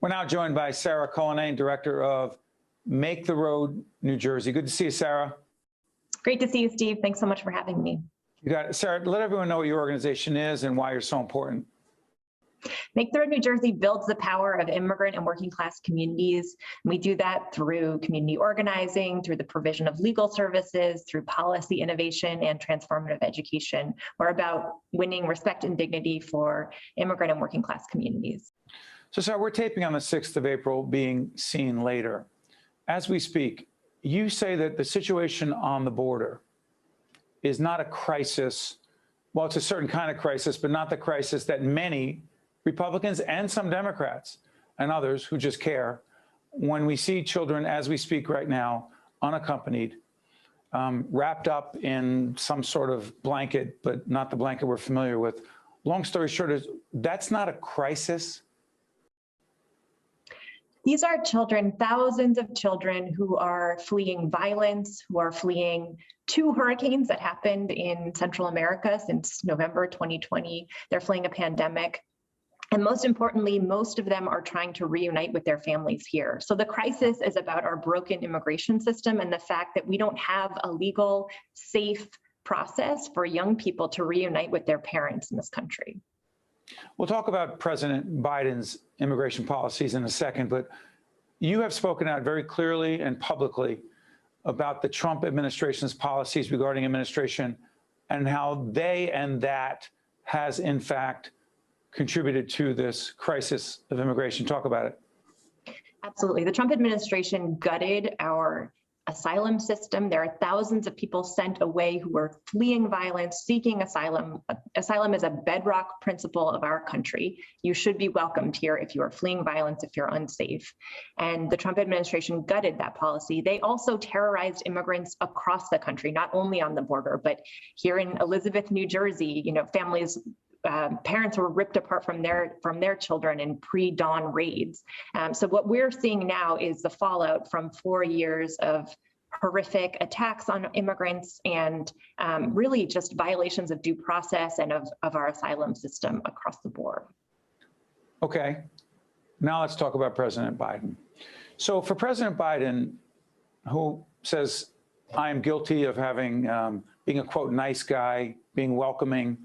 We're now joined by Sara Cullinane, director of Make the Road, New Jersey. Good to see you, Sara. Great to see you, Steve. Thanks so much for having me. You got it. Sara, let everyone know what your organization is and why you're so important. Make the Road New Jersey builds the power of immigrant and working class communities. We do that through community organizing, through the provision of legal services, through policy innovation and transformative education. We're about winning respect and dignity for immigrant and working class communities. So, Sara, we're taping on the 6th of April, being seen later. As we speak, you say that the situation on the border is not a crisis. Well, it's a certain kind of crisis, but not the crisis that many Republicans and some Democrats and others who just care, when we see children, as we speak right now, unaccompanied, wrapped up in some sort of blanket, but not the blanket we're familiar with. Long story short is, that's not a crisis. These are children, thousands of children who are fleeing violence, who are fleeing two hurricanes that happened in Central America since November 2020. They're fleeing a pandemic. And most importantly, most of them are trying to reunite with their families here. So the crisis is about our broken immigration system and the fact that we don't have a legal, safe process for young people to reunite with their parents in this country. We'll talk about President Biden's immigration policies in a second, but you have spoken out very clearly and publicly about the Trump administration's policies regarding immigration and how they and that has, in fact, contributed to this crisis of immigration. Talk about it. Absolutely. The Trump administration gutted our asylum system. There are thousands of people sent away who are fleeing violence, seeking asylum. Asylum is a bedrock principle of our country. You should be welcomed here if you are fleeing violence, if you're unsafe. And the Trump administration gutted that policy. They also terrorized immigrants across the country, not only on the border, but here in Elizabeth, New Jersey, families, parents were ripped apart from their children in pre-dawn raids. So what we're seeing now is the fallout from 4 years of horrific attacks on immigrants and really just violations of due process and of our asylum system across the board. Okay, now let's talk about President Biden. So for President Biden, who says, I am guilty of having, being a quote, nice guy, being welcoming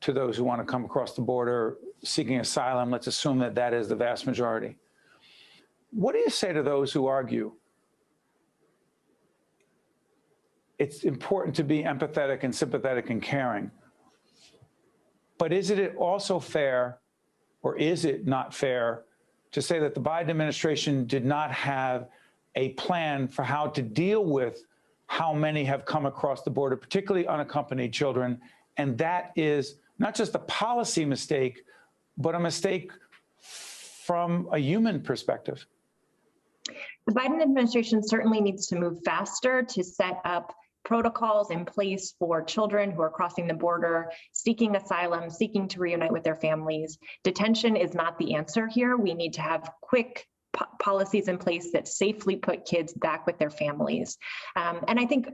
to those who want to come across the border seeking asylum, let's assume that that is the vast majority. What do you say to those who argue it's important to be empathetic and sympathetic and caring, but is it also fair, or is it not fair, to say that the Biden administration did not have a plan for how to deal with how many have come across the border, particularly unaccompanied children, and that is not just a policy mistake, but a mistake from a human perspective? The Biden administration certainly needs to move faster to set up protocols in place for children who are crossing the border, seeking asylum, seeking to reunite with their families. Detention is not the answer here. We need to have quick policies in place that safely put kids back with their families. And I think,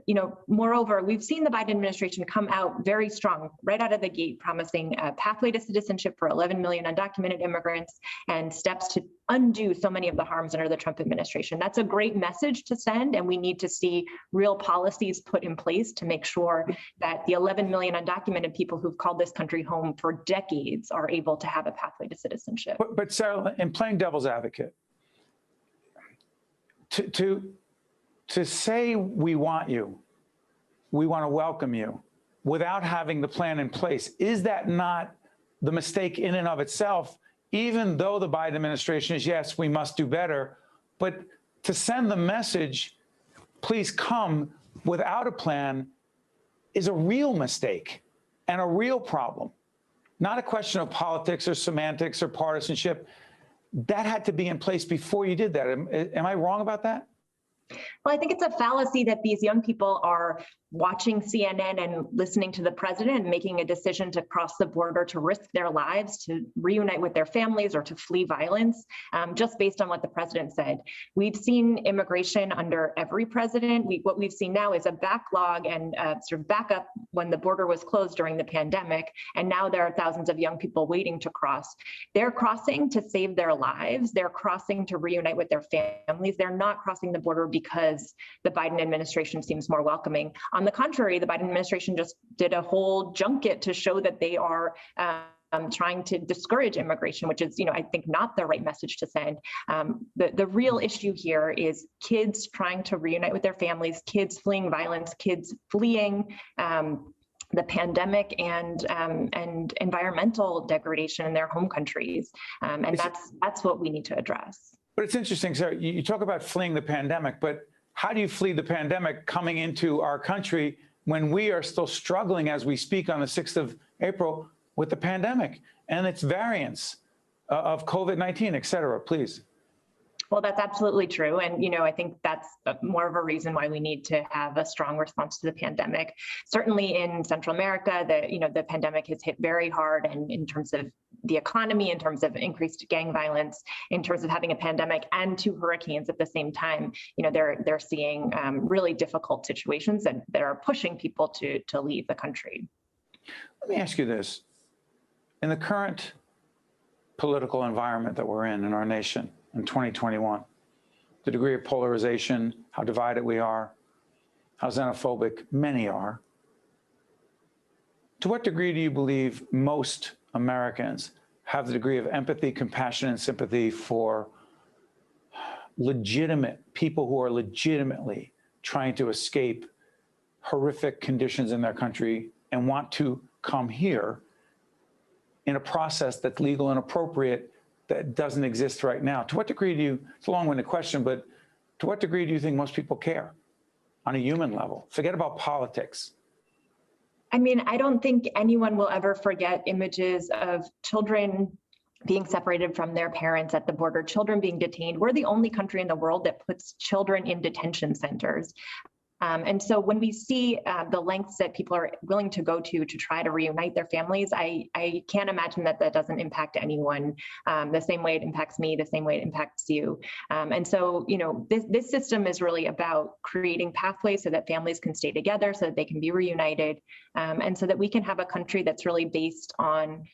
moreover, we've seen the Biden administration come out very strong right out of the gate, promising a pathway to citizenship for 11 million undocumented immigrants and steps to undo so many of the harms under the Trump administration. That's a great message to send, and we need to see real policies put in place to make sure that the 11 million undocumented people who've called this country home for decades are able to have a pathway to citizenship. But Sara, in playing devil's advocate, to say we want you, we want to welcome you, without having the plan in place, is that not the mistake in and of itself, even though the Biden administration is, yes, we must do better, but to send the message, please come, without a plan, is a real mistake and a real problem, not a question of politics or semantics or partisanship. That had to be in place before you did that. Am I wrong about that? Well, I think it's a fallacy that these young people are watching CNN and listening to the president and making a decision to cross the border to risk their lives, to reunite with their families, or to flee violence, just based on what the president said. We've seen immigration under every president. What we've seen now is a backlog and sort of backup when the border was closed during the pandemic, and now there are thousands of young people waiting to cross. They're crossing to save their lives. They're crossing to reunite with their families. They're not crossing the border because the Biden administration seems more welcoming. On the contrary, the Biden administration just did a whole junket to show that they are trying to discourage immigration, which is, I think not the right message to send. The real issue here is kids trying to reunite with their families, kids fleeing violence, kids fleeing the pandemic and environmental degradation in their home countries, and that's what we need to address. But it's interesting, Sarah. You talk about fleeing the pandemic, but how do you flee the pandemic coming into our country when we are still struggling as we speak on the 6th of April with the pandemic and its variants of COVID-19, et cetera? Please. Well, that's absolutely true. And, I think that's more of a reason why we need to have a strong response to the pandemic. Certainly in Central America, the pandemic has hit very hard, and in terms of the economy, in terms of increased gang violence, in terms of having a pandemic and 2 hurricanes at the same time, they're seeing really difficult situations that are pushing people to leave the country. Let me ask you this. In the current political environment that we're in our nation, in 2021, the degree of polarization, how divided we are, how xenophobic many are. To what degree do you believe most Americans have the degree of empathy, compassion, and sympathy for legitimate people who are legitimately trying to escape horrific conditions in their country and want to come here in a process that's legal and appropriate that doesn't exist right now? To what degree it's a long-winded question, but to what degree do you think most people care on a human level? Forget about politics. I mean, I don't think anyone will ever forget images of children being separated from their parents at the border, children being detained. We're the only country in the world that puts children in detention centers. And so when we see the lengths that people are willing to go to try to reunite their families, I can't imagine that doesn't impact anyone the same way it impacts me, the same way it impacts you. And so, this system is really about creating pathways so that families can stay together, so that they can be reunited, and so that we can have a country that's really based on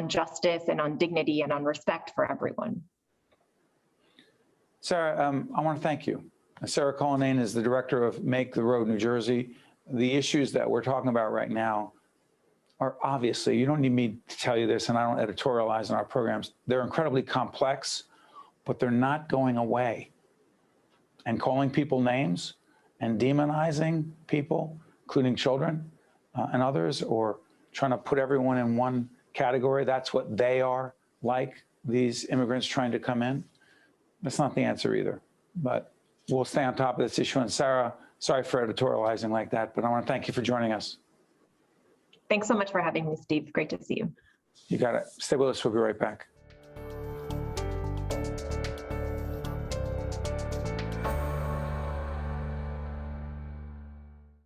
justice and on dignity and on respect for everyone. Sarah, I want to thank you. Sara Cullinane is the director of Make the Road New Jersey. The issues that we're talking about right now are obviously, you don't need me to tell you this, and I don't editorialize in our programs, they're incredibly complex, but they're not going away. And calling people names and demonizing people, including children and others, or trying to put everyone in one category, that's what they are like, these immigrants trying to come in. That's not the answer either. But we'll stay on top of this issue. And Sarah, sorry for editorializing like that, but I want to thank you for joining us. Thanks so much for having me, Steve. Great to see you. You got it. Stay with us. We'll be right back.